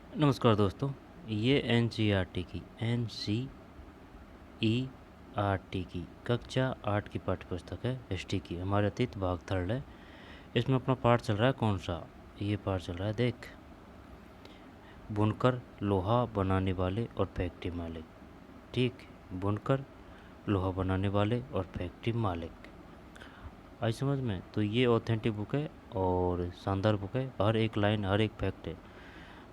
नमस्कार दोस्तों। ये NCERT की कक्षा 8 की पाठ्यपुस्तक है। हिस्ट्री की हमारे अतीत भाग थर्ड है। इसमें अपना पाठ चल रहा है कौन सा? ये पाठ चल रहा है, देख, बुनकर, लोहा बनाने वाले और फैक्ट्री मालिक। ठीक, बुनकर, लोहा बनाने वाले और फैक्ट्री मालिक। आई समझ में? तो ये ऑथेंटिक बुक है और शानदार बुक है। हर एक लाइन, हर एक फैक्ट है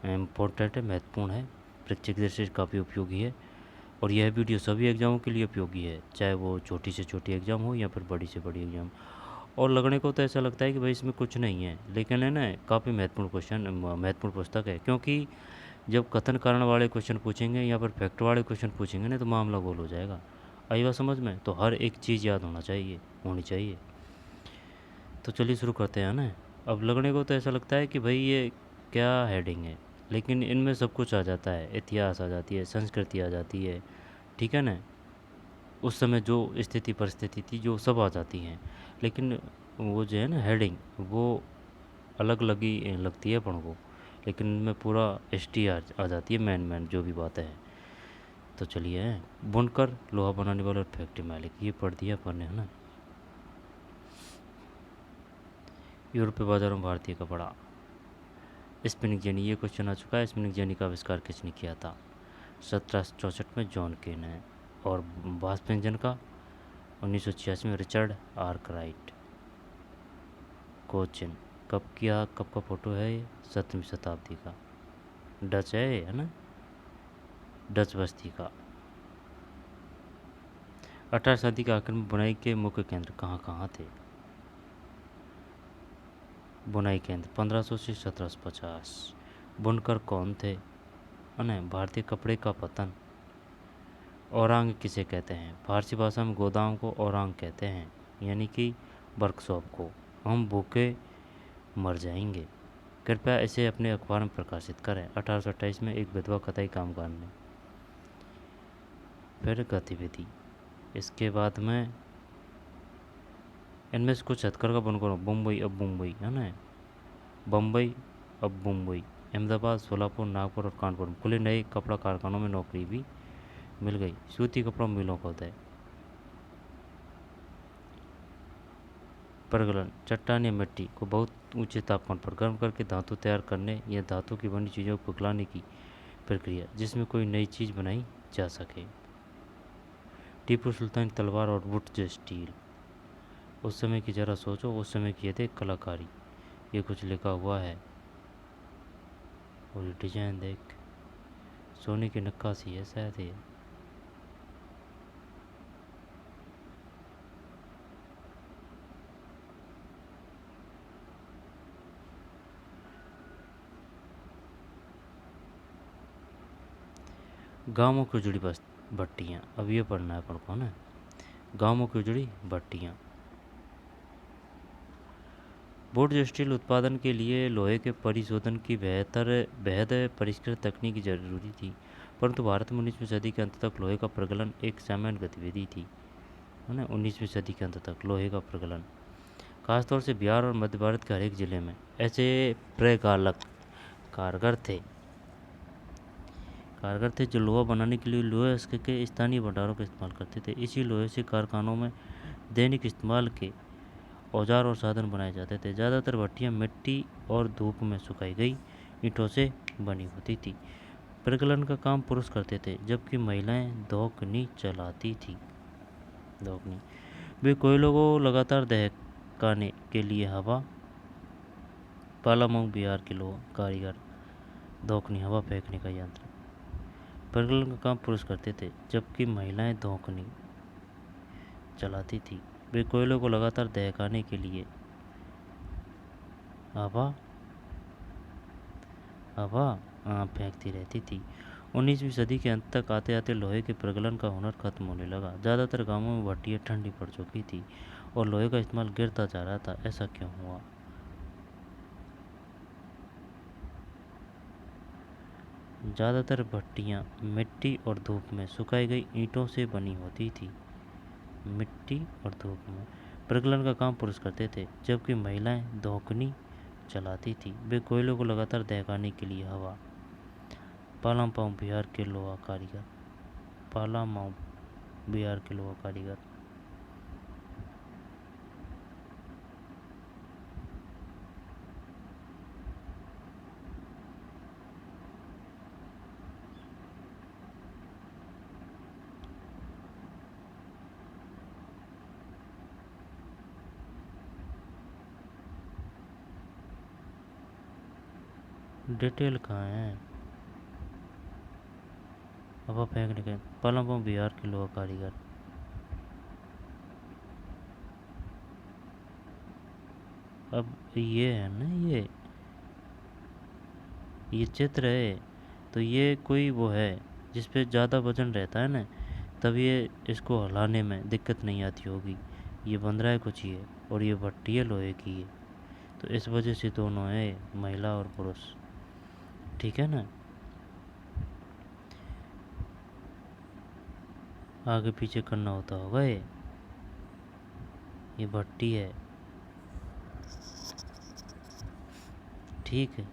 इम्पोर्टेंट है, महत्वपूर्ण है, परीक्षा की दृष्टि से काफ़ी उपयोगी है। और यह वीडियो सभी एग्ज़ामों के लिए उपयोगी है, चाहे वो छोटी से छोटी एग्ज़ाम हो या फिर बड़ी से बड़ी एग्ज़ाम। और लगने को तो ऐसा लगता है कि भाई इसमें कुछ नहीं है, लेकिन है ना, काफ़ी महत्वपूर्ण क्वेश्चन, महत्वपूर्ण पुस्तक है। क्योंकि जब कथन कारण वाले क्वेश्चन पूछेंगे या फिर फैक्ट वाले क्वेश्चन पूछेंगे ना, तो मामला गोल हो जाएगा। आई बात समझ में? तो हर एक चीज़ याद होनी चाहिए। तो चलिए शुरू करते हैं ना। अब लगने को तो ऐसा लगता है कि भाई ये क्या हेडिंग है, लेकिन इनमें सब कुछ आ जाता है। इतिहास आ जाती है, संस्कृति आ जाती है, ठीक है ना, उस समय जो स्थिति परिस्थिति थी, जो सब आ जाती हैं। लेकिन वो जो है ना हेडिंग, वो अलग लगी लगती है अपन को, लेकिन इनमें पूरा हिस्ट्री आ जाती है, मेन जो भी बातें हैं। तो चलिए, बुनकर, लोहा बनाने वाले और फैक्ट्री मालिक, ये पढ़ दिया अपन ने, है ना। यूरोपीय बाजारों में भारतीय कपड़ा। स्पिनिंग जेनी, ये क्वेश्चन आ चुका है। स्पिनिंग जेनी का आविष्कार किसने किया था? 1764 में जॉन केन है। और वाष्प इंजन का 1986 में रिचर्ड आर्कराइट। कोचिन, कब का फोटो है ये? 7वीं शताब्दी का, डच है ये, है ना, डच बस्ती का। 18वीं सदी के आखिर में बुनाई के मुख्य केंद्र कहाँ कहाँ थे? बुनाई केंद्र 1500 से 1750। बुनकर कौन थे? है ना, भारतीय कपड़े का पतन। औरांग किसे कहते हैं? फारसी भाषा में गोदाम को औरांग कहते हैं, यानी कि वर्कशॉप को। हम भूखे मर जाएंगे, कृपया इसे अपने अखबार में प्रकाशित करें। 1828 में एक विधवा कताई कामगार ने। फिर गतिविधि, इसके बाद में इनमें से कुछ हथकरघा का बन करो। मुंबई, अब मुंबई, है ना, बम्बई, अब मुंबई, अहमदाबाद, सोलापुर, नागपुर और कानपुर में खुले नए कपड़ा कारखानों में नौकरी भी मिल गई। सूती कपड़ा मिलों का उदय। प्रगलन, चट्टान या मिट्टी को बहुत ऊंचे तापमान पर गर्म करके धातु तैयार करने या धातु की बनी चीज़ों को पिघलाने की प्रक्रिया, जिसमें कोई नई चीज़ बनाई जा सके। टीपू सुल्तान की तलवार और वुड जो स्टील। उस समय की ज़रा सोचो, उस समय की थे कलाकारी। ये कुछ लिखा हुआ है और ये डिजाइन देख, सोने की नक्काशी है शायद ये। गाँवों की जुड़ी बस भट्टियाँ, अब ये पढ़ना है अपन को ना। गाँवों की जुड़ी भट्टियाँ। वुड स्टील उत्पादन के लिए लोहे के परिशोधन की बेहद परिष्कृत तकनीक जरूरी थी, परंतु भारत में 19वीं सदी के अंत तक लोहे का प्रगलन एक सामान्य गतिविधि थी, है ना। 19वीं सदी के अंत तक लोहे का प्रगलन, खासतौर से बिहार और मध्य भारत के हर एक जिले में ऐसे प्रगालक कारगर थे जो लोहा बनाने के लिए लोहे के स्थानीय भंडारों का इस्तेमाल करते थे। इसी लोहे से कारखानों में दैनिक इस्तेमाल के औजार और साधन बनाए जाते थे। ज़्यादातर भट्टियाँ मिट्टी और धूप में सुखाई गई ईंटों से बनी होती थी। प्रगलन का काम पुरुष करते थे, जबकि महिलाएं धोकनी चलाती थी। धोकनी, वे कोयलों को लगातार दहकाने के लिए हवा। पालामऊ बिहार के लोग कारीगर। धोकनी, हवा फेंकने का यंत्र। प्रगलन का काम पुरुष करते थे, जबकि महिलाएं धोकनी चलाती थी। वे कोयलों को लगातार दहकाने के लिए हवा हवा फेंकती रहती थी। 19वीं सदी के अंत तक आते आते लोहे के प्रगलन का हुनर खत्म होने लगा। ज़्यादातर गांवों में भट्टियाँ ठंडी पड़ चुकी थी और लोहे का इस्तेमाल गिरता जा रहा था। ऐसा क्यों हुआ? ज़्यादातर भट्टियाँ मिट्टी और धूप में सुखाई गई ईंटों से बनी होती थी। मिट्टी और धूप में प्रगलन का काम पुरुष करते थे, जबकि महिलाएं धोकनी चलाती थी। वे कोयलों को लगातार दहकाने के लिए हवा। पालामपांव बिहार के लोहा कारीगर। पालामाऊ बिहार के लोहा कारीगर। डिटेल कहाँ है? अब आप फेंकने के पालामपांव बिहार के लोहा कारीगर। अब ये है ना, ये चित्र है, तो ये कोई वो है जिस पे ज़्यादा वजन रहता है ना, तब ये इसको हिलाने में दिक्कत नहीं आती होगी। ये बन रहा है कुछ ये, और ये भट्टी है लोहे की ये, तो इस वजह से दोनों है, महिला और पुरुष। ठीक है ना। आगे पीछे करना होता होगा ये भट्टी है। ठीक है।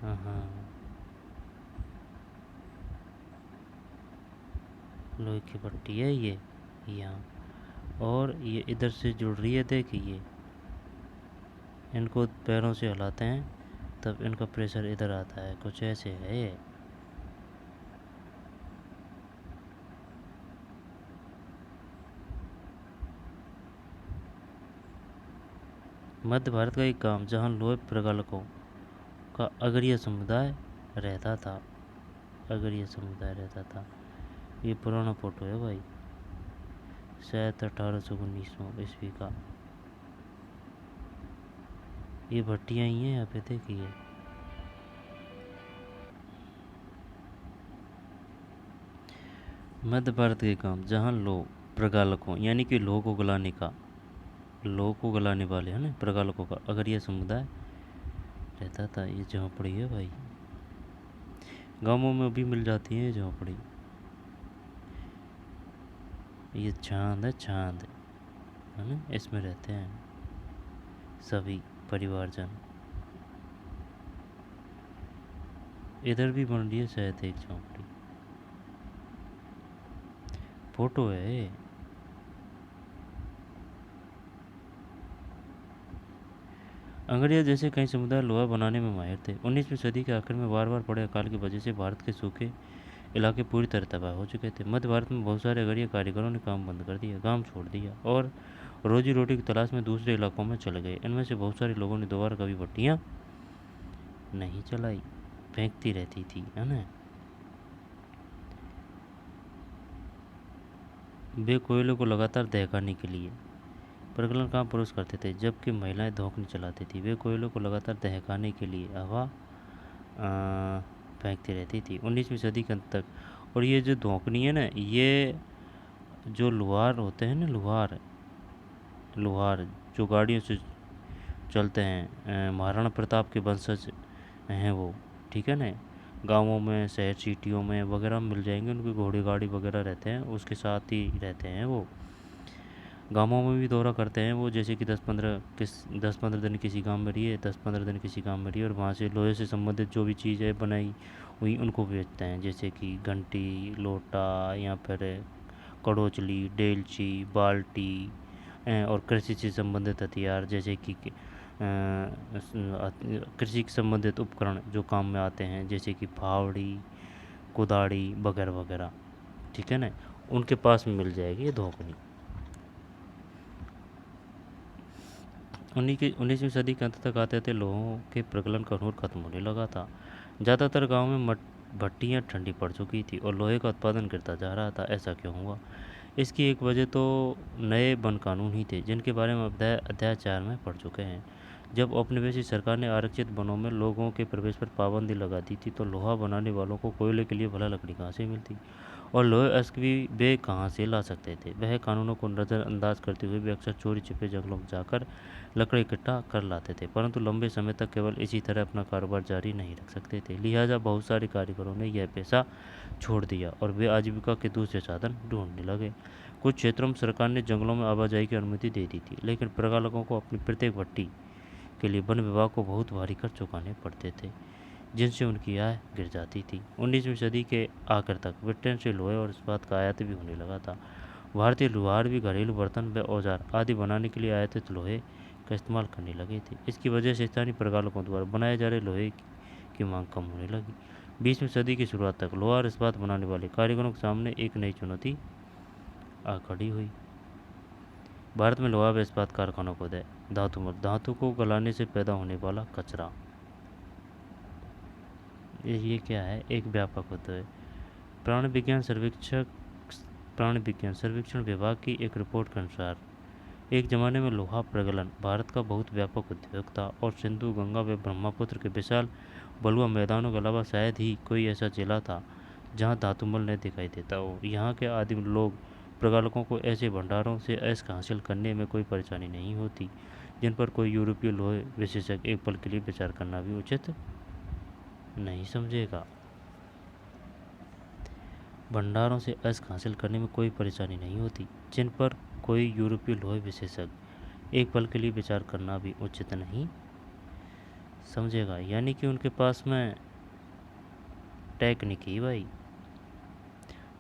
हाँ हाँ, लोहे की भट्टी है ये यहाँ, और ये इधर से जुड़ रही है। देखिए, इनको पैरों से हिलाते हैं तब इनका प्रेशर इधर आता है, कुछ ऐसे है ये। मध्य भारत का एक गांव जहां लोहे प्रगल्भों का अगरिया समुदाय रहता था। अगरिया समुदाय रहता था। ये पुराना फोटो है भाई, शायद 1819 ईस्वी का। ये भट्टियाँ ही हैं यहाँ पे, देखिए। मध्य भारत के गांव जहाँ लोग प्रगालकों यानी कि लोह को गलाने वाले है ना, प्रगालकों का अगरिया समुदाय रहता था। ये झोंपड़ी है भाई, गाँवों में भी मिल जाती है झोंपड़ी। ये चांद है ना, इसमें रहते हैं सभी परिवारजन। इधर भी बन रही है शायद एक झोंपड़ी, फोटो है। अंग्रेज जैसे कई समुदाय लोहा बनाने में माहिर थे। 19वीं सदी के आखिर में बार बार पड़े अकाल की वजह से भारत के सूखे इलाके पूरी तरह तबाह हो चुके थे। मध्य भारत में बहुत सारे अगरिया कारीगरों ने काम बंद कर दिया, गांव छोड़ दिया और रोजी रोटी की तलाश में दूसरे इलाकों में चले गए। इनमें से बहुत सारे लोगों ने दोबारा कभी भट्टियाँ नहीं चलाई, फेंकती रहती थी, है ना। वे कोयले को लगातार दहकाने के लिए प्रगलन काम पुरुष करते थे, जबकि महिलाएं धोखने चलाती थी। वे कोयलों को लगातार दहकाने के लिए हवा फेंकती रहती थी 19वीं सदी के अंत तक। और ये जो धोकनी है ना, ये जो लुहार होते हैं ना, लुहार जो गाड़ियों से चलते हैं, महाराणा प्रताप के वंशज हैं वो। ठीक है ना। गांवों में, शहर सिटियों में वगैरह मिल जाएंगे, उनकी घोड़ी गाड़ी वगैरह रहते हैं, उसके साथ ही रहते हैं वो। गाँवों में भी दौरा करते हैं वो, जैसे कि 10-15 दिन किसी गांव में रहिए, 10-15 दिन किसी गांव में रहिए, और वहाँ से लोहे से संबंधित जो भी चीज़ें बनाई हुई उनको बेचते हैं, जैसे कि घंटी, लोटा, या फिर कड़ोचली, डेलची, बाल्टी, और कृषि से संबंधित हथियार, जैसे कि कृषि से संबंधित उपकरण जो काम में आते हैं, जैसे कि फावड़ी, कुदाड़ी वगैरह वगैरह। ठीक है ना, उनके पास में मिल जाएगी ये धोकनी। 19वीं सदी के अंत तक आते आते लोहों के प्रगलन का हुनर खत्म होने लगा था। ज़्यादातर गाँव में भट्टियाँ ठंडी पड़ चुकी थी और लोहे का उत्पादन गिरता जा रहा था। ऐसा क्यों हुआ? इसकी एक वजह तो नए वन कानून ही थे, जिनके बारे में अध्याय 4 में पढ़ चुके हैं। जब औपनिवेशिक सरकार ने आरक्षित वनों में लोगों के प्रवेश पर पाबंदी लगा दी थी, तो लोहा बनाने वालों को कोयले के लिए भला लकड़ी कहाँ से मिलती, और लोहे अश्क भी वे कहाँ से ला सकते थे। वह कानूनों को नज़रअंदाज करते हुए वे अक्सर चोरी छिपे जंगलों में जाकर लकड़ी इकट्ठा कर लाते थे, परंतु लंबे समय तक केवल इसी तरह अपना कारोबार जारी नहीं रख सकते थे। लिहाजा बहुत सारे कारीगरों ने यह पेशा छोड़ दिया और वे आजीविका के दूसरे साधन ढूंढने लगे। कुछ क्षेत्रों में सरकार ने जंगलों में आवाजाही की अनुमति दे दी थी, लेकिन प्रगालकों को अपनी प्रत्येक भट्टी के लिए वन विभाग को बहुत भारी खर्च चुकाने पड़ते थे। जिनसे उनकी आय गिर जाती थी। 19वीं सदी के आखिर तक ब्रिटेन से लोहे और इस्पात का आयात भी होने लगा था। भारतीय लुहार भी घरेलू बर्तन व औजार आदि बनाने के लिए आयातित लोहे का इस्तेमाल करने लगे थे। इसकी वजह से स्थानीय प्रगल्भों द्वारा बनाए जा रहे लोहे की मांग कम होने लगी। 20वीं सदी की शुरुआत तक लोहा और इस्पात बनाने वाले कारीगरों के सामने एक नई चुनौती आ खड़ी हुई। भारत में लोहा व इस्पात कारखानों को धातु को गलाने से पैदा होने वाला कचरा। ये क्या है? एक व्यापक होता है। प्राण विज्ञान सर्वेक्षण विभाग की एक रिपोर्ट के अनुसार एक जमाने में लोहा प्रगलन भारत का बहुत व्यापक उद्योग था और सिंधु, गंगा व ब्रह्मपुत्र के विशाल बलुआ मैदानों के अलावा शायद ही कोई ऐसा जिला था जहां धातुमल नहीं दिखाई देता हो। यहाँ के आदिम लोग प्रगलकों को ऐसे भंडारों से ऐश हासिल करने में कोई परेशानी नहीं होती जिन पर कोई यूरोपीय लोहे विशेषज्ञ एक पल के लिए विचार करना भी उचित नहीं समझेगा। भंडारों से ऐश हासिल करने में कोई परेशानी नहीं होती जिन पर कोई यूरोपीय लोहे विशेषज्ञ एक पल के लिए विचार करना भी उचित नहीं समझेगा। यानी कि उनके पास में टेक्निक ही भाई,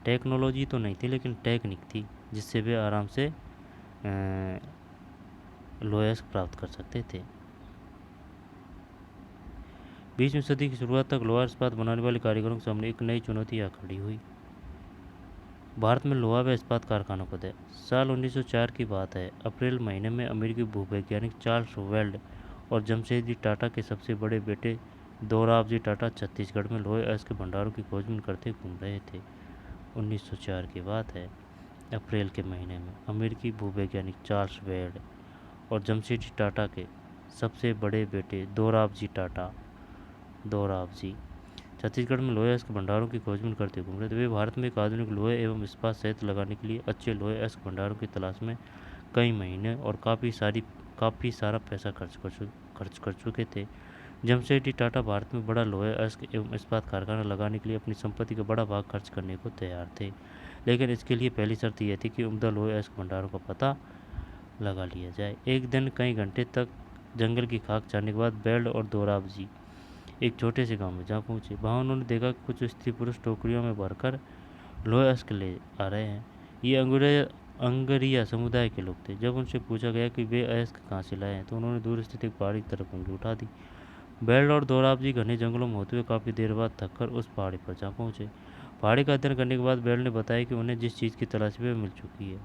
टेक्नोलॉजी तो नहीं थी लेकिन टेक्निक थी जिससे वे आराम से लोहे प्राप्त कर सकते थे। 20वीं सदी की शुरुआत तक लोहा इस्पात बनाने वाले कारीगरों के सामने एक नई चुनौती आ खड़ी हुई। भारत में लोहा व इस्पात कारखानों को दे। साल 1904 की बात है। अप्रैल महीने में अमेरिकी भूवैज्ञानिक चार्ल्स वेल्ड और जमशेदजी टाटा के सबसे बड़े बेटे दोराबजी टाटा छत्तीसगढ़ में लोहे अयस्क के भंडारों की खोजबीन करते घूम रहे थे। 1904 की बात है। अप्रैल के महीने में अमेरिकी भूवैज्ञानिक चार्ल्स वेल्ड और जमशेदजी टाटा के सबसे बड़े बेटे दोराबजी छत्तीसगढ़ में लोहे अयस्क भंडारों की खोजबीन करते घूम रहे थे। वे भारत में एक आधुनिक लोहे एवं इस्पात संयंत्र लगाने के लिए अच्छे लोहे अयस्क भंडारों की तलाश में कई महीने और काफ़ी सारा पैसा खर्च कर चुके थे। जमशेदजी टाटा भारत में बड़ा लोहे अयस्क एवं इस्पात कारखाना लगाने के लिए अपनी संपत्ति का बड़ा भाग खर्च करने को तैयार थे, लेकिन इसके लिए पहली शर्त यह थी कि उम्दा लोहे अयस्क भंडारों का पता लगा लिया जाए। एक दिन कई घंटे तक जंगल की खाक छानने के बाद बेल्ड और दोराबजी एक छोटे से गांव में जा पहुंचे। वहां उन्होंने देखा कि कुछ स्त्री पुरुष टोकरियों में भरकर लोहे अयस्क ले आ रहे हैं। ये अंगरिया समुदाय के लोग थे। जब उनसे पूछा गया कि वे अयस्क कहाँ से लाए हैं तो उन्होंने दूर स्थित एक पहाड़ी की तरफ उंगली उठा दी। बेल्ड और दोराबजी घने जंगलों में होते हुए काफ़ी देर बाद थककर उस पहाड़ी पर जा पहुंचे। पहाड़ी का अध्ययन करने के बाद बेल्ड ने बताया कि उन्हें जिस चीज़ की तलाश वे मिल चुकी है।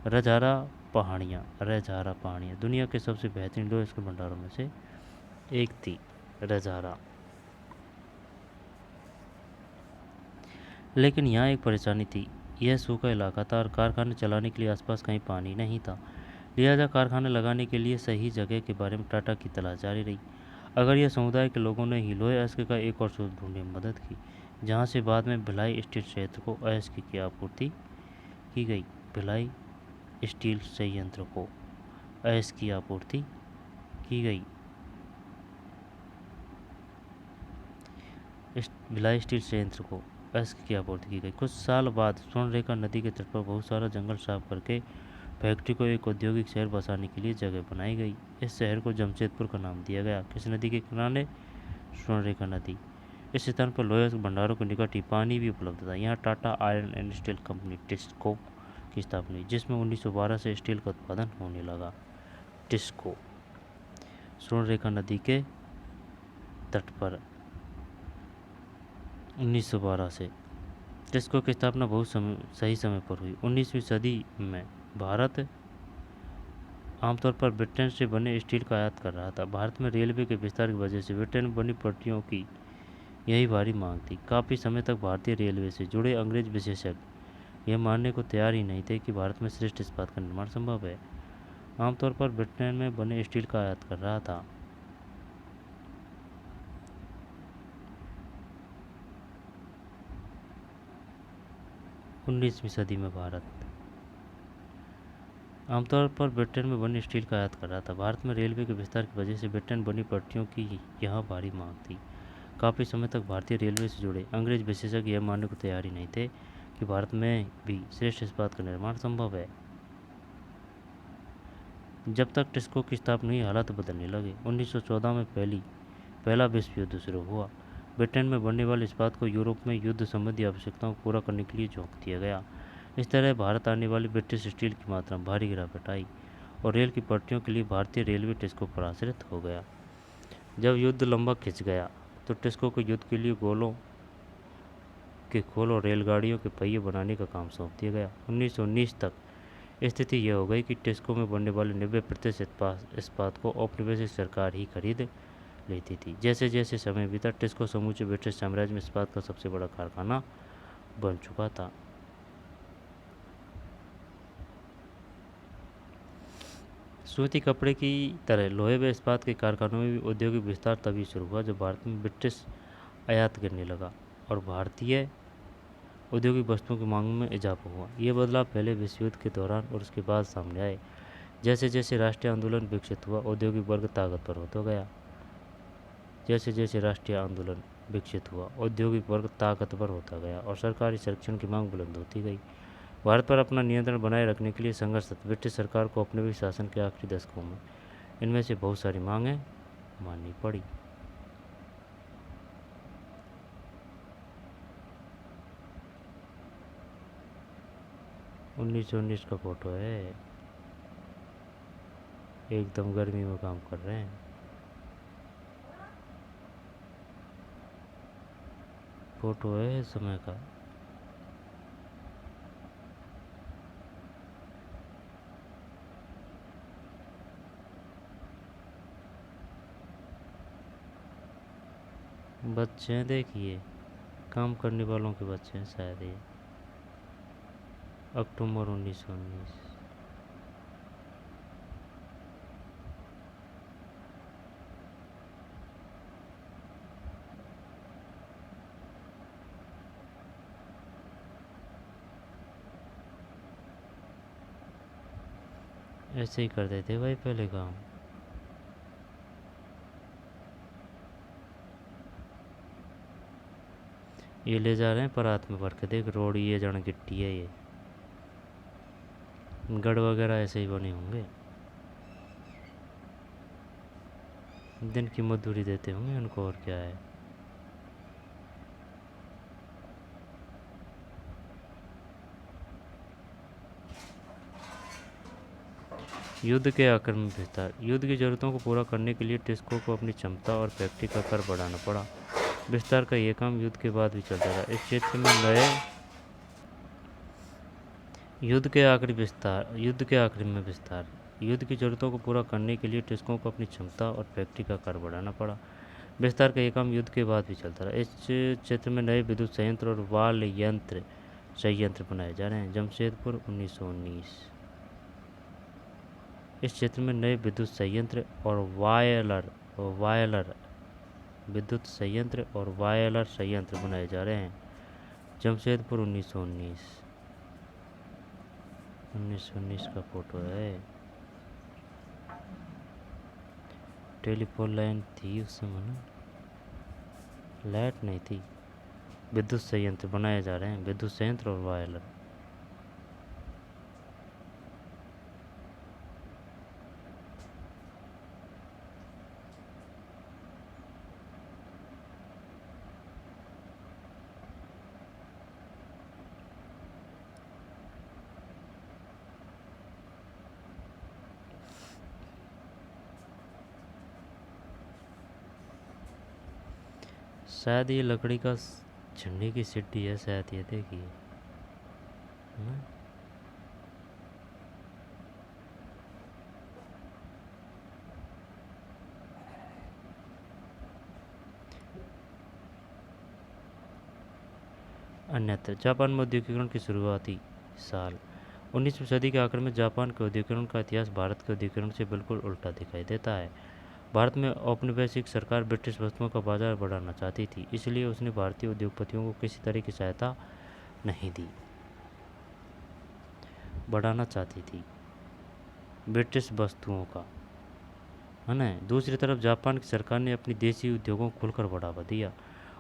रजहारा पहाड़ियाँ दुनिया के सबसे बेहतरीन लोहे अयस्क भंडारों में से एक थी। रजहारा। लेकिन यहाँ एक परेशानी थी। यह सूखा इलाका था और कारखाने चलाने के लिए आसपास कहीं पानी नहीं था। लिहाजा कारखाने लगाने के लिए सही जगह के बारे में टाटा की तलाश जारी रही। अगर यह समुदाय के लोगों ने ही लोहे अयस्क का एक और स्रोत ढूंढने में मदद की, जहाँ से बाद में भिलाई स्टील संयंत्र को अयस्क की आपूर्ति की गई। भिलाई स्टील संयंत्र को अयस्क की आपूर्ति की गई। भिलाई स्टील संयंत्र को अयस्क की आपूर्ति की गई। कुछ साल बाद स्वर्णरेखा नदी के तट पर बहुत सारा जंगल साफ करके फैक्ट्री को एक औद्योगिक शहर बसाने के लिए जगह बनाई गई। इस शहर को जमशेदपुर का नाम दिया गया। किस नदी के किनारे? स्वर्णरेखा नदी। इस स्थान पर लोहे भंडारों के निकट ही पानी भी उपलब्ध था। यहाँ Tata iron and steel company TISCO की स्थापना हुई, जिसमें 1912 से स्टील का उत्पादन होने लगा। टिस्को स्वर्णरेखा नदी के तट पर 1912 से। टिस्को की स्थापना सही समय पर हुई। 19वीं सदी में भारत आमतौर पर ब्रिटेन से बने स्टील का आयात कर रहा था। भारत में रेलवे के विस्तार की वजह से ब्रिटेन में बनी पटरियों की यही भारी मांग थी। काफ़ी समय तक भारतीय रेलवे से जुड़े अंग्रेज विशेषज्ञ यह मानने को तैयार ही नहीं थे कि भारत में श्रेष्ठ इस्पात का निर्माण संभव है। आमतौर पर ब्रिटेन में बने स्टील का आयात कर रहा था। उन्नीसवीं सदी में भारत आमतौर पर ब्रिटेन में बनी स्टील का आयात कर रहा था। भारत में रेलवे के विस्तार की वजह से ब्रिटेन बनी पटरियों की यहाँ भारी मांग थी। काफ़ी समय तक भारतीय रेलवे से जुड़े अंग्रेज विशेषज्ञ यह मानने को तैयार ही नहीं थे कि भारत में भी श्रेष्ठ इस्पात का निर्माण संभव है। जब तक टिस्को की स्थापना हुई, हालात बदलने लगे। 1914 में पहला विश्व युद्ध शुरू हुआ। ब्रिटेन में बनने वाले इस्पात को यूरोप में युद्ध संबंधी आवश्यकताओं को पूरा करने के लिए झोंक दिया गया। इस तरह भारत आने वाली ब्रिटिश स्टील की मात्रा में भारी गिरावट आई और रेल की पटरियों के लिए भारतीय रेलवे टेस्को पर आश्रित हो गया। जब युद्ध लंबा खिंच गया तो टेस्को को युद्ध के लिए गोलों के खोल और रेलगाड़ियों के पहिए बनाने का काम सौंप दिया गया। 1919 तक स्थिति यह हो गई कि टेस्को में बनने वाले 90% इस्पात को औपनिवेशिक सरकार ही खरीद लेती थी। जैसे जैसे समय बीता टेस्को समूचे ब्रिटिश साम्राज्य में इस्पात का सबसे बड़ा कारखाना बन चुका था। सूती कपड़े की तरह लोहे व इस्पात के कारखानों में भी औद्योगिक विस्तार तभी शुरू हुआ जब भारत में ब्रिटिश आयात गिरने लगा और भारतीय औद्योगिक वस्तुओं की मांग में इजाफा हुआ। ये बदलाव पहले विश्व युद्ध के दौरान और उसके बाद सामने आए। जैसे जैसे राष्ट्रीय आंदोलन विकसित हुआ औद्योगिक वर्ग ताकतवर होता गया। जैसे जैसे राष्ट्रीय आंदोलन विकसित हुआ औद्योगिक वर्ग ताकतवर होता गया और सरकारी संरक्षण की मांग बुलंद होती गई। भारत पर अपना नियंत्रण बनाए रखने के लिए संघर्ष ब्रिटिश सरकार को अपने भी शासन के आखिरी दशकों में इनमें से बहुत सारी मांगें माननी पड़ी। 1919 का फोटो है, एकदम गर्मी में काम कर रहे हैं। फोटो है इस समय का। बच्चे हैं, देखिए काम करने वालों के बच्चे हैं शायद ये। अक्टूबर 1919। ऐसे ही करते थे भाई पहले काम। ये ले जा रहे हैं परात में भर के, देख रोड ये जड़ गिट्टी है, ये गढ़ वगैरह ऐसे ही बने होंगे। दिन की मजदूरी देते होंगे उनको, और क्या है। युद्ध के आकर में विस्तार। युद्ध की जरूरतों को पूरा करने के लिए टेस्को को अपनी क्षमता और फैक्ट्री का कर बढ़ाना पड़ा। विस्तार का यह काम युद्ध के बाद भी चलता रहा। इस क्षेत्र में नए युद्ध के आखिरी में विस्तार। युद्ध की जरूरतों को पूरा करने के लिए टेस्को को अपनी क्षमता और फैक्ट्री का कर बढ़ाना पड़ा। विस्तार का यह काम युद्ध के बाद भी चलता रहा। इस क्षेत्र में नए विद्युत संयंत्र और वाल यंत्र संयंत्र बनाए जा रहे हैं। जमशेदपुर 1919। इस क्षेत्र में नए विद्युत संयंत्र और वायलर विद्युत संयंत्र और वायलर संयंत्र बनाए जा रहे हैं। जमशेदपुर 1919। 1919 का फोटो है। टेलीफोन लाइन थी उस समय ना, लाइट नहीं थी। विद्युत संयंत्र बनाए जा रहे हैं, विद्युत संयंत्र और वायलर। शायद ये लकड़ी का झंडे की सीढ़ी है शायद, ये देखिए ना। अन्यत्र जापान में औद्योगिकरण की शुरुआती साल। 19वीं सदी के आखिर में जापान के औद्योगिकरण का इतिहास भारत के औद्योगिकरण से बिल्कुल उल्टा दिखाई देता है। भारत में औपनिवेशिक सरकार ब्रिटिश वस्तुओं का बाजार बढ़ाना चाहती थी, इसलिए उसने भारतीय उद्योगपतियों को किसी तरह की सहायता नहीं दी। बढ़ाना चाहती थी ब्रिटिश वस्तुओं का, है ना। दूसरी तरफ जापान की सरकार ने अपनी देशी उद्योगों को खुलकर बढ़ावा दिया।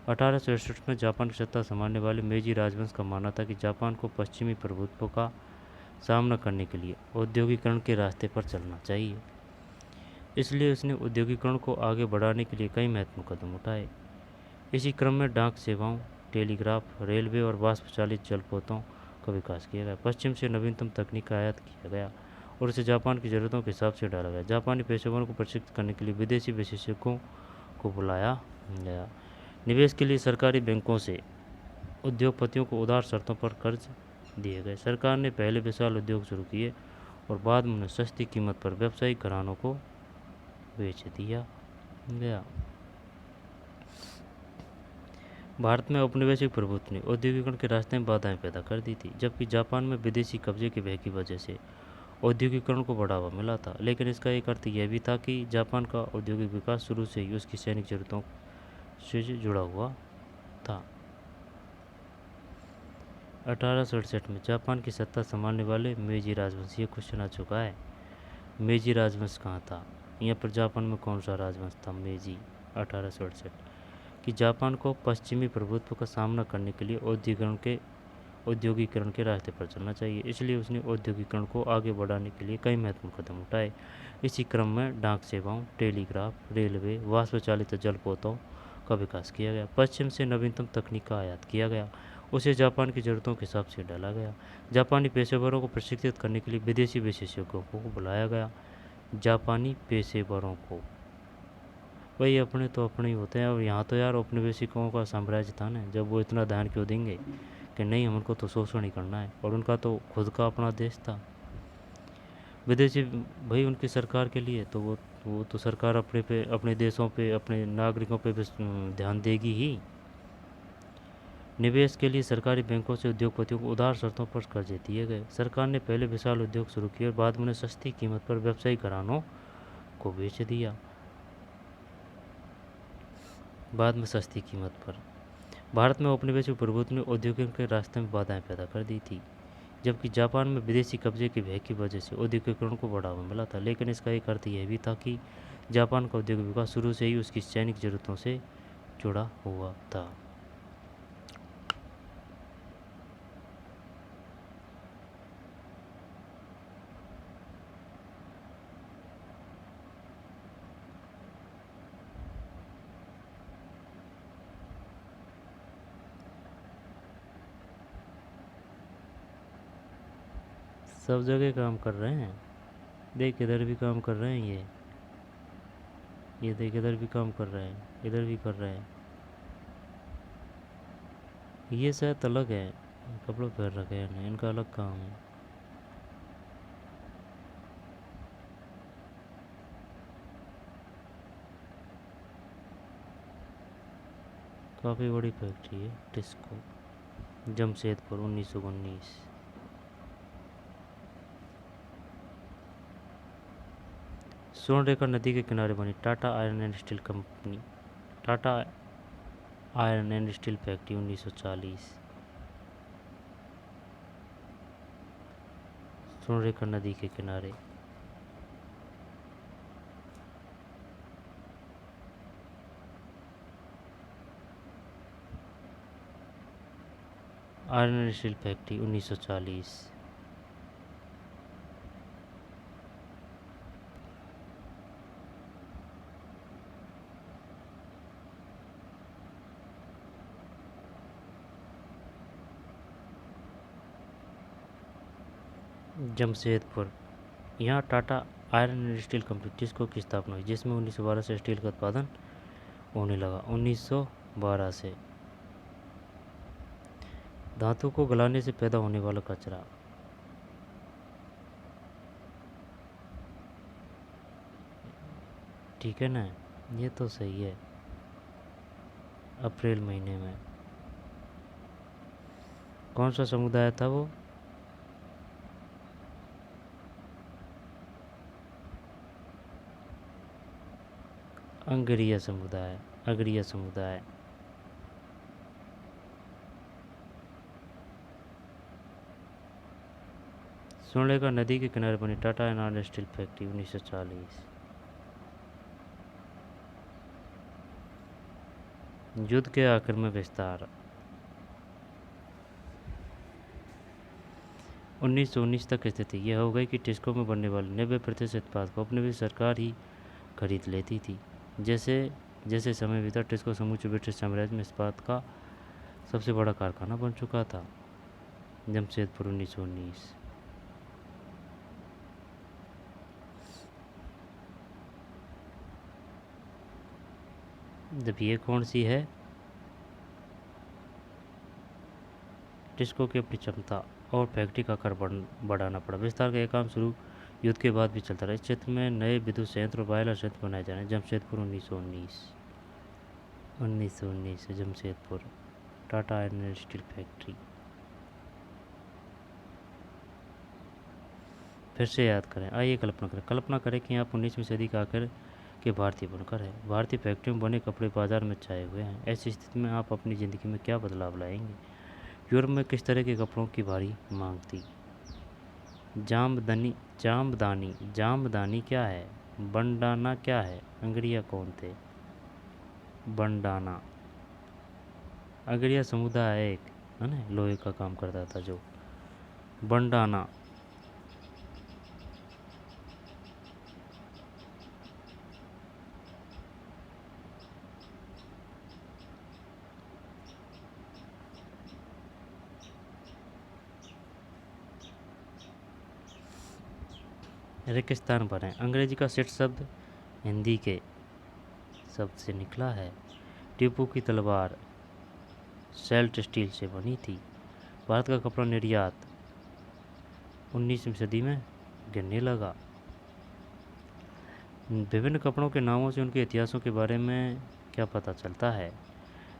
1868 में जापान की सत्ता संभालने वाले मेजी राजवंश का मानना था कि जापान को पश्चिमी प्रभुत्व का सामना करने के लिए औद्योगिकरण के रास्ते पर चलना चाहिए। इसलिए उसने औद्योगिकरण को आगे बढ़ाने के लिए कई महत्वपूर्ण कदम उठाए। इसी क्रम में डाक सेवाओं, टेलीग्राफ, रेलवे और वाष्प चालित जलपोतों का विकास किया गया। पश्चिम से नवीनतम तकनीक का आयात किया गया और इसे जापान की ज़रूरतों के हिसाब से डाला गया। जापानी पेशेवरों को प्रशिक्षित करने के लिए विदेशी विशेषज्ञों को बुलाया गया। निवेश के लिए सरकारी बैंकों से उद्योगपतियों को उदार शर्तों पर कर्ज दिए गए। सरकार ने पहले विशाल उद्योग शुरू किए और बाद में उन्हें सस्ती कीमत पर व्यावसायिक घरानों को बेच दिया गया। भारत में औपनिवेशिक प्रभुत्व ने औद्योगिकरण के रास्ते में बाधाएं पैदा कर दी थी, जबकि जापान में विदेशी कब्जे के भय की वजह से औद्योगिकरण को बढ़ावा मिला था। लेकिन इसका एक अर्थ यह भी था कि जापान का औद्योगिक विकास शुरू से ही उसकी सैनिक जरूरतों से जुड़ा हुआ था। 1867 में जापान की सत्ता संभालने वाले मेजी राजवंश, ये क्वेश्चन आ चुका है, मेजी राजवंश कहाँ था? यहाँ पर जापान में कौन सा राजवंश था? मेजी। 1868 कि जापान को पश्चिमी प्रभुत्व का सामना करने के लिए औद्योगिकरण के रास्ते पर चलना चाहिए, इसलिए उसने औद्योगिकरण को आगे बढ़ाने के लिए कई महत्वपूर्ण कदम उठाए। इसी क्रम में डाक सेवाओं, टेलीग्राफ, रेलवे, वाष्प चालित जलपोतों का विकास किया गया। पश्चिम से नवीनतम तकनीक का आयात किया गया, उसे जापान की ज़रूरतों के हिसाब से डाला गया। जापानी पेशेवरों को प्रशिक्षित करने के लिए विदेशी विशेषज्ञों को बुलाया गया। जापानी पेशेवरों को, भाई अपने तो अपने ही होते हैं, और यहाँ तो यार औपनिवेशिकों का साम्राज्य था ना, जब वो इतना ध्यान क्यों देंगे कि नहीं हमको तो शोषण ही करना है, और उनका तो खुद का अपना देश था। विदेशी भाई उनकी सरकार के लिए तो वो तो सरकार अपने देशों पे, अपने नागरिकों पे ध्यान देगी ही। निवेश के लिए सरकारी बैंकों से उद्योगपतियों को उदार शर्तों पर कर्जे दिए गए। सरकार ने पहले विशाल उद्योग शुरू किए और बाद में उन्हें सस्ती कीमत पर व्यावसायिक घरानों को बेच दिया। बाद में सस्ती कीमत पर। भारत में औपनिवेशिक प्रभुत्व ने औद्योगिक के रास्ते में बाधाएं पैदा कर दी थी, जबकि जापान में विदेशी कब्जे के भय की वजह से औद्योगिकरण को बढ़ावा मिला था। लेकिन इसका एक अर्थ यह भी था कि जापान का औद्योगिक विकास शुरू से ही उसकी सैनिक जरूरतों से जुड़ा हुआ था। सब जगह काम कर रहे हैं, देख इधर भी काम कर रहे हैं, ये देख इधर भी काम कर रहे हैं, इधर भी कर रहे हैं। ये शायद अलग है, कपड़े पहन रखे हैं, इनका अलग काम है। काफ़ी बड़ी फैक्ट्री है टिस्को, जमशेदपुर, 1919। स्वर्णरेखा नदी के किनारे बनी Tata iron and steel company, Tata iron and steel factory, 1940। Subarnarekha नदी के किनारे। Iron and steel factory, 1940। Jamshedpur, यहाँ Tata iron and steel company TISCO की स्थापना हुई, जिसमें 1912 से स्टील का उत्पादन होने लगा। 1912 से धातु को गलाने से पैदा होने वाला कचरा, ठीक है ना, ये तो सही है। अप्रैल महीने में कौन सा समुदाय था वो? अंगरीय समुदाय, अगरीय समुदाय। स्वर्णरेखा नदी के किनारे बनी टाटा आयरन स्टील फैक्ट्री, 1940। युद्ध के आखिर में विस्तार, 1919 तक स्थिति यह हो गई कि टिस्को में बनने वाले 90% उत्पाद को अपने भी सरकार ही खरीद लेती थी। जैसे जैसे समय बीता टिस्को समूचे ब्रिटिश साम्राज्य में इस्पात का सबसे बड़ा कारखाना बन चुका था। जमशेदपुर 1919। जब ये कौन सी है? टिस्को की अपनी क्षमता और फैक्ट्री का आकार बढ़ाना पड़ा। विस्तार का यह काम शुरू युद्ध के बाद भी चलता रहा। इस क्षेत्र में नए विद्युत संयंत्र और बॉयलर संयंत्र बनाए जा रहे हैं। जमशेदपुर 1919। 1919 से Jamshedpur Tata iron and steel factory. फिर से याद करें, आइए कल्पना करें कि आप 19वीं सदी का आखिर के भारतीय बुनकर हैं। भारतीय फैक्ट्री में बने कपड़े बाजार में छाए हुए हैं। ऐसी स्थिति में आप अपनी ज़िंदगी में क्या बदलाव लाएंगे? यूरोप में किस तरह के कपड़ों की भारी मांग थी? जामदानी क्या है? बंडाना क्या है? अंग्रिया कौन थे? बंडाना अंग्रिया समुदाय एक है ना, लोहे का काम करता था जो। बंडाना रेगिस्तान पर है। अंग्रेजी का सेट शब्द हिंदी के शब्द से निकला है। टीपू की तलवार सेल्ट स्टील से बनी थी। भारत का कपड़ा निर्यात 19वीं सदी में गिरने लगा। विभिन्न कपड़ों के नामों से उनके इतिहासों के बारे में क्या पता चलता है?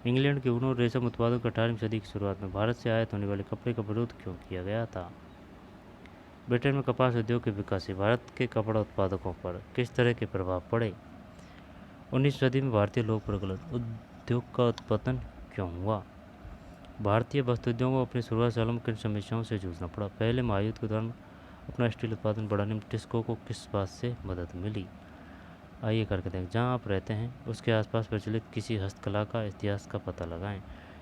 इंग्लैंड के ऊन और रेशम उत्पादों को 18वीं सदी की शुरुआत में भारत से आयात होने वाले कपड़े का विरोध क्यों किया गया था? ब्रिटेन में कपास उद्योग के विकास से भारत के कपड़ा उत्पादकों पर किस तरह के प्रभाव पड़े? 19वीं सदी में भारतीय लोक प्रगलन उद्योग का उत्पादन क्यों हुआ? भारतीय वस्त्र उद्योग को अपनी शुरुआत सालों में किन समस्याओं से जूझना पड़ा? पहले महायुद्ध के दौरान अपना स्टील उत्पादन बढ़ाने में टिस्को को किस बात से मदद मिली? आइए करके देखें। जहाँ आप रहते हैं उसके आसपास प्रचलित किसी हस्तकला का इतिहास का पता लगाएं।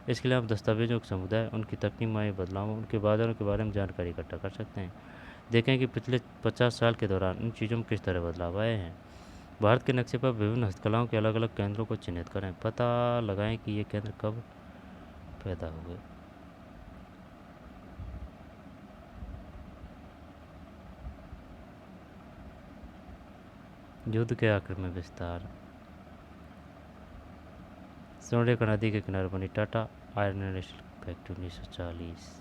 इसके लिए आप दस्तावेजों के समुदाय, उनकी तकनीक में आए बदलावों, उनके बाजारों के बारे में जानकारी इकट्ठा कर सकते हैं। देखें कि पिछले 50 साल के दौरान इन चीज़ों में किस तरह बदलाव आए हैं। भारत के नक्शे पर विभिन्न हस्तकलाओं के अलग अलग केंद्रों को चिन्हित करें। पता लगाएं कि ये केंद्र कब पैदा हुए। युद्ध के आखिर में विस्तार। स्वर्णरेखा नदी के किनारे बनी Tata iron and steel factory 1940।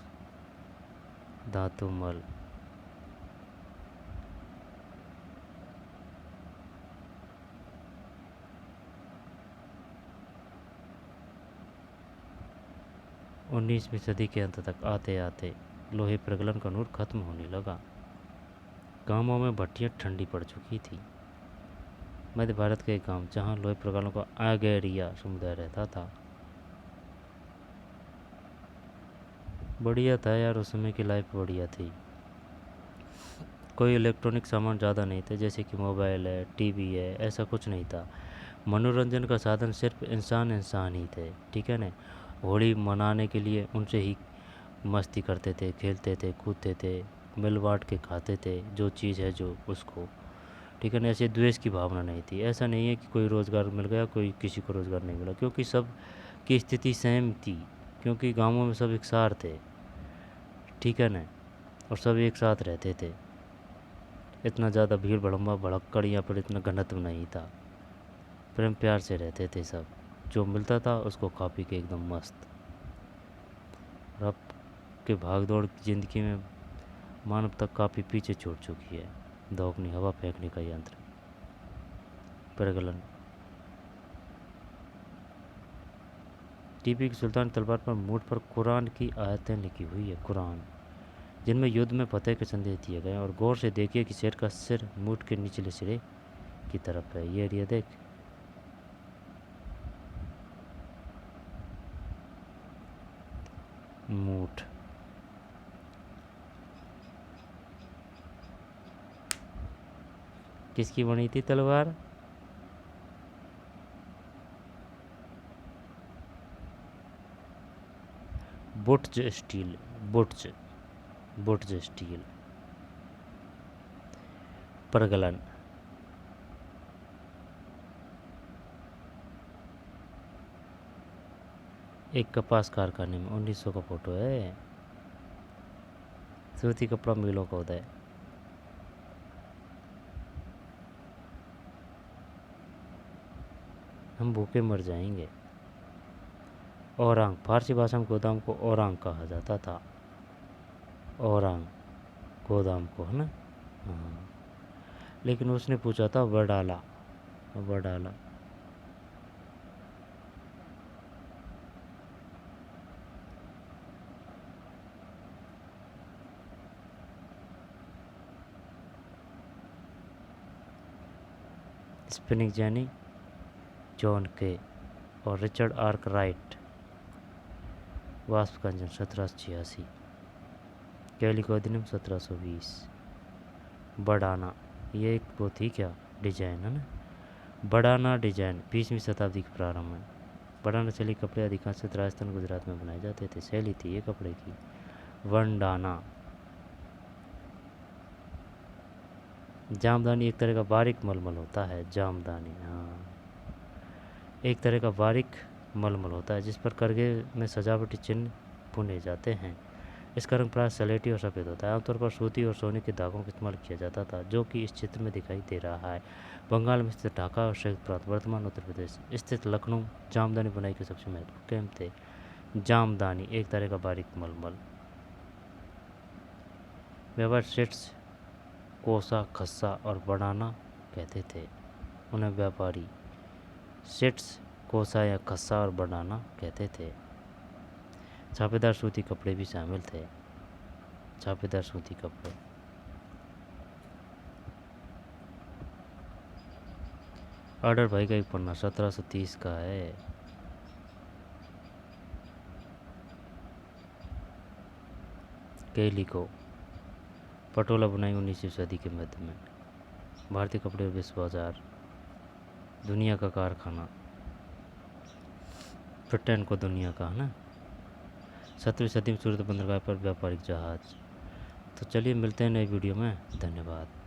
धातुमल। उन्नीसवीं सदी के अंत तक आते आते लोहे प्रगलन का नूर खत्म होने लगा। गांवों में भट्टियाँ ठंडी पड़ चुकी थी। मध्य भारत के गांव जहां लोहे प्रगलन का आगेरिया समुदाय रहता था। बढ़िया था यार, उस समय की लाइफ बढ़िया थी। कोई इलेक्ट्रॉनिक सामान ज़्यादा नहीं थे, जैसे कि मोबाइल है, टीवी है, ऐसा कुछ नहीं था। मनोरंजन का साधन सिर्फ इंसान ही थे, ठीक है ना। होली मनाने के लिए उनसे ही मस्ती करते थे, खेलते थे, कूदते थे, मिल बांट के खाते थे जो चीज़ है जो उसको, ठीक है ना। ऐसे द्वेष की भावना नहीं थी। ऐसा नहीं है कि कोई रोज़गार मिल गया, कोई किसी को रोज़गार नहीं मिला, क्योंकि सब की स्थिति सेम थी, क्योंकि गाँवों में सब एक सार थे, ठीक है ना, और सब एक साथ रहते थे। इतना ज़्यादा भीड़ भड़म्बा भड़क्कड़ या फिर इतना घनत्व नहीं था। प्रेम प्यार से रहते थे सब। जो मिलता था उसको खा पी के एकदम मस्त। और अब के भाग दौड़ की ज़िंदगी में मानवता काफ़ी पीछे छूट चुकी है। दौगनी हवा फेंकने का यंत्र, प्रगलन। टीपू की सुल्तान तलवार पर मूठ पर कुरान की आयतें लिखी हुई है, कुरान, जिनमें युद्ध में फतेह के संदेश दिए गए। और गौर से देखिए कि शेर का सिर मूठ के निचले सिरे की तरफ है। ये एरिया देख, मूठ। किसकी बनी थी तलवार? बुट्ज स्टील, बुट्ज स्टील। प्रगलन। एक कपास कारखाने में 1900 का फोटो है। सूती कपड़ा मिलों का उदय। हम भूखे मर जाएंगे। औरांग, फारसी भाषा में गोदाम को औरांग कहा जाता था। औरांग गोदाम को, है ना। हाँ, लेकिन उसने पूछा था वडाला। वडाला। स्पिनिंग जैनी जॉन के और रिचर्ड आर्कराइट। वाष्प का इंजन 1786। कैलिकोदिनम 1720। बडाना, ये एक वो थी क्या डिजाइन, है ना। बडाना डिजाइन 20वीं शताब्दी के प्रारंभ में। बडाना शैली कपड़े अधिकांश राजस्थान गुजरात में बनाए जाते थे। शैली थी ये कपड़े की। वनडाना। जामदानी एक तरह का बारीक मलमल होता है। जामदानी, हाँ, एक तरह का बारीक मलमल होता है जिस पर करगे में सजावटी चिन्ह बुने जाते हैं। इसका रंग प्राय सलेटी और सफ़ेद होता है। आमतौर पर सूती और सोने के धागों का इस्तेमाल किया जाता था, जो कि इस चित्र में दिखाई दे रहा है। बंगाल में स्थित ढाका और संयुक्त प्रांत, वर्तमान उत्तर प्रदेश स्थित लखनऊ जामदानी बुनाई के सबसे महत्वपूर्ण केंद्र थे। जामदानी एक तरह का बारीक मलमल। व्यापार सेट्स कोसा, खस्सा और बडाना कहते थे। उन्हें व्यापारी सेट्स कोसा या खस्सा और बडाना कहते थे। छापेदार सूती कपड़े भी शामिल थे। छापेदार सूती कपड़े। ऑर्डर भाई का एक पन्ना 1730 का है। कैलिको, पटोला बुनाई 19वीं सदी के मध्य में। भारतीय कपड़े और विश्व बाजार, दुनिया का कारखाना। ब्रिटेन को दुनिया का, है ना। 17वीं सदी में सूरत बंदरगाह पर व्यापारिक जहाज। तो चलिए मिलते हैं नई वीडियो में। धन्यवाद।